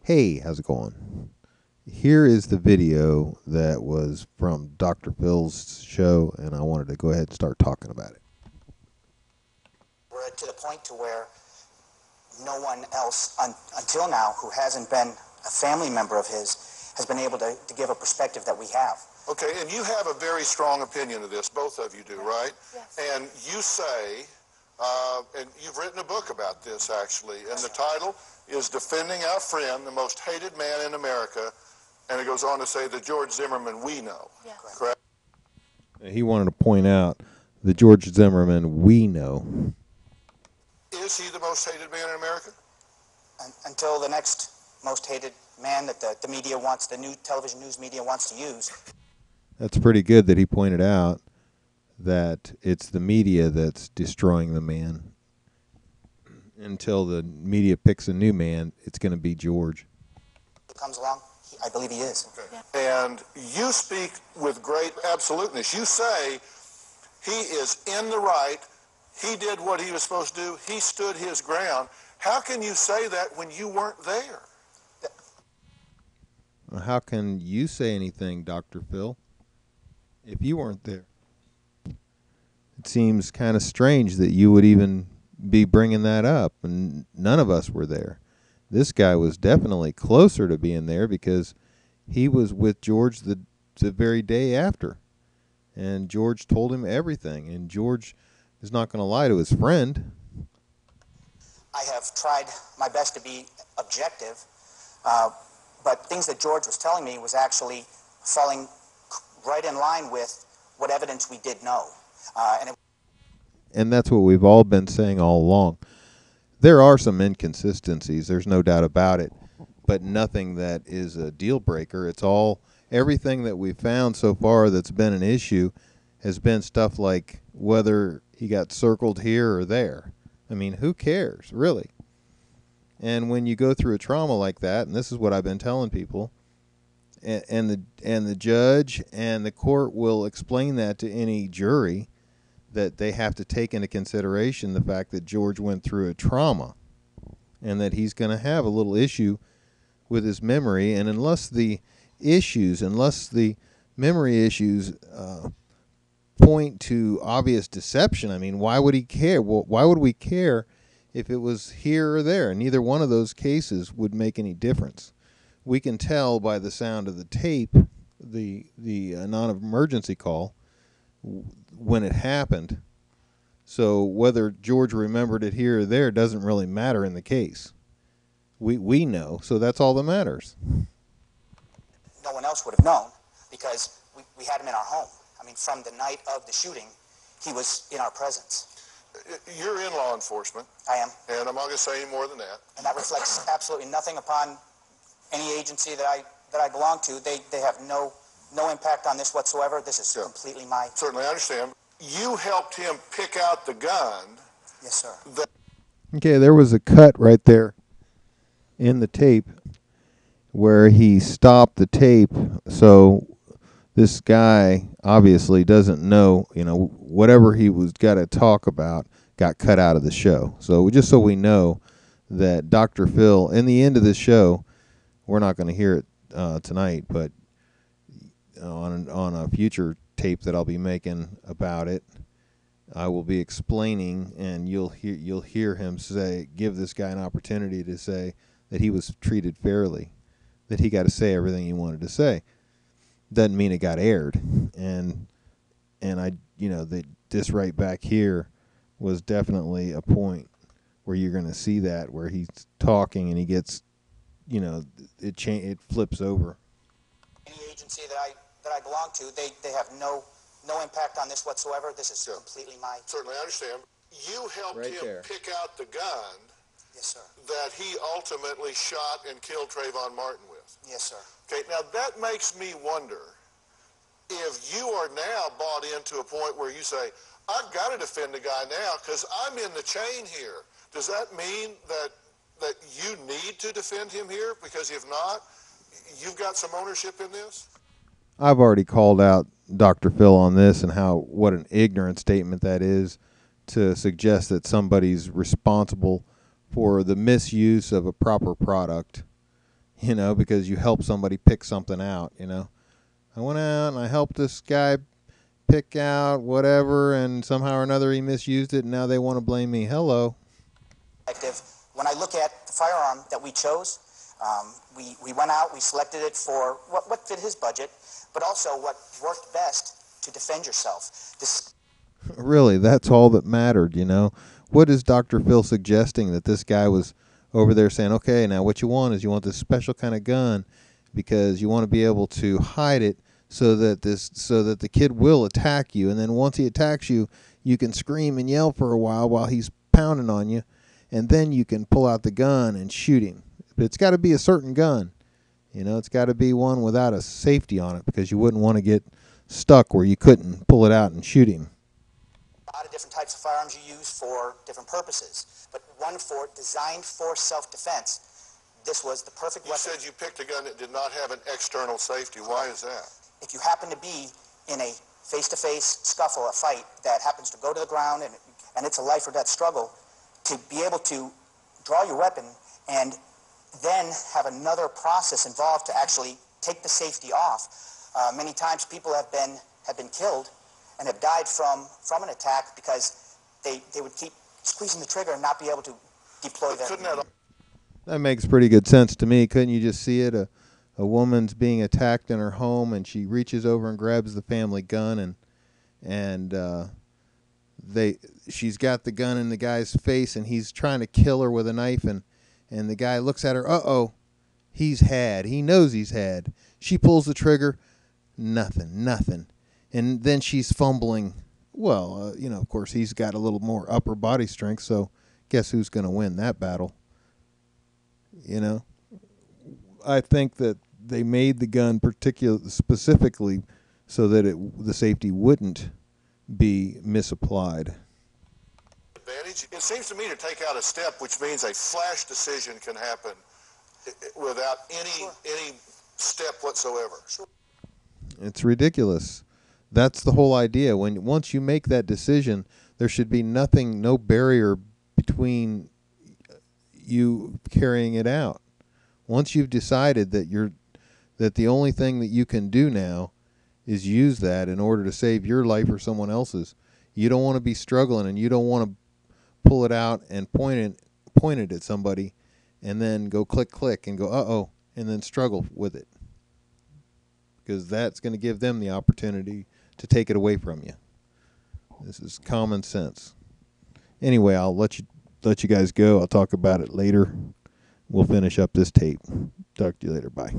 Hey, how's it going? Here is the video that was from Dr. Phil's show, and I wanted to go ahead and start talking about it. We're to the point to where no one else until now who hasn't been a family member of his has been able to give a perspective that we have. Okay, and you have a very strong opinion of this, both of you do, right? Yes. And you say, and you've written a book about this actually, and the title is Defending Our Friend, the Most Hated Man in America, and it goes on to say the George Zimmerman we know, Yes. correct? He wanted to point out the George Zimmerman we know. Is he the most hated man in America? Until the next most hated man that the media wants, the new television news media wants to use. That's pretty good that he pointed out that it's the media that's destroying the man. Until the media picks a new man, it's going to be George. He comes along, I believe he is. Okay. Yeah. And you speak with great absoluteness. You say he is in the right. He did what he was supposed to do. He stood his ground. How can you say that when you weren't there? How can you say anything, Dr. Phil, if you weren't there? It seems kind of strange that you would even be bringing that up, and none of us were there. This guy was definitely closer to being there because he was with George the very day after, and George told him everything, and George is not going to lie to his friend. I have tried my best to be objective, but things that George was telling me was actually falling right in line with what evidence we did know. And that's what we've all been saying all along. There are some inconsistencies, there's no doubt about it, but nothing that is a deal breaker. It's all, everything that we've found so far that's been an issue has been stuff like whether he got circled here or there. I mean, who cares, really? And when you go through a trauma like that, and this is what I've been telling people, and the judge and the court will explain that to any jury, that they have to take into consideration the fact that George went through a trauma and that he's going to have a little issue with his memory. And unless the memory issues point to obvious deception, I mean, why would he care? Well, why would we care if it was here or there? Neither one of those cases would make any difference. We can tell by the sound of the tape, the non-emergency call, when it happened. So whether George remembered it here or there doesn't really matter in the case. We know, so that's all that matters. No one else would have known because we had him in our home. I mean, from the night of the shooting, he was in our presence. You're in law enforcement. I am. And I'm not going to say any more than that. And that reflects absolutely nothing upon any agency that I belong to. They have no impact on this whatsoever. This is completely my... Certainly, I understand. You helped him pick out the gun. Yes, sir. Okay, there was a cut right there in the tape where he stopped the tape. So this guy obviously doesn't know, whatever he was got to talk about got cut out of the show. So just so we know that Dr. Phil, in the end of this show, we're not going to hear it tonight, but on a future tape that I'll be making about it, I will be explaining, and you'll hear him give this guy an opportunity to say that he was treated fairly, that he got to say everything he wanted to say. Doesn't mean it got aired, and this right back here was definitely a point where you're going to see that, where he's talking and he gets, it flips over. Any agency that I belong to, they have no impact on this whatsoever. This is completely my... Certainly, I understand. You helped him pick out the gun. Yes, sir. That he ultimately shot and killed Trayvon Martin with. Yes, sir. Okay, now that makes me wonder if you are now bought into a point where you say, I've got to defend the guy now because I'm in the chain here. Does that mean that you need to defend him here? Because if not, you've got some ownership in this? I've already called out Dr. Phil on this and what an ignorant statement that is to suggest that somebody's responsible for the misuse of a proper product. because you help somebody pick something out. I went out and I helped this guy pick out whatever, and somehow or another he misused it, and now they want to blame me. Hello. When I look at the firearm that we chose, we went out, we selected it for what fit his budget, but also what worked best to defend yourself. Really, that's all that mattered. What is Dr. Phil suggesting? That this guy was over there saying, okay, now what you want is you want this special kind of gun because you want to be able to hide it so that the kid will attack you, and then once he attacks you, you can scream and yell for a while he's pounding on you, and then you can pull out the gun and shoot him. But it's got to be a certain gun. It's got to be one without a safety on it, because you wouldn't want to get stuck where you couldn't pull it out and shoot him. A lot of different types of firearms you use for different purposes, but one designed for self-defense. This was the perfect weapon. You said you picked a gun that did not have an external safety. Why is that? If you happen to be in a face-to-face scuffle, a fight that happens to go to the ground and it's a life or death struggle, to be able to draw your weapon and then have another process involved to actually take the safety off. Many times people have been killed and have died from an attack because they would keep squeezing the trigger and not be able to deploy their... That makes pretty good sense to me. Couldn't you just see it? A woman's being attacked in her home, and she reaches over and grabs the family gun, and she's got the gun in the guy's face, and he's trying to kill her with a knife, and the guy looks at her. He knows he's had. She pulls the trigger. Nothing. And then she's fumbling. Well, of course, he's got a little more upper body strength, so guess who's going to win that battle? I think that they made the gun specifically so that the safety wouldn't be misapplied. Advantage. It seems to me to take out a step, which means a flash decision can happen without any step whatsoever. Sure. It's ridiculous. That's the whole idea. Once you make that decision, there should be no barrier between you carrying it out. Once you've decided that the only thing that you can do now is use that in order to save your life or someone else's, you don't want to be struggling, and you don't want to pull it out and point it at somebody and then go click and go and then struggle with it, because that's going to give them the opportunity to take it away from you. This is common sense. Anyway, I'll let you guys go. I'll talk about it later. We'll finish up this tape. Talk to you later. Bye.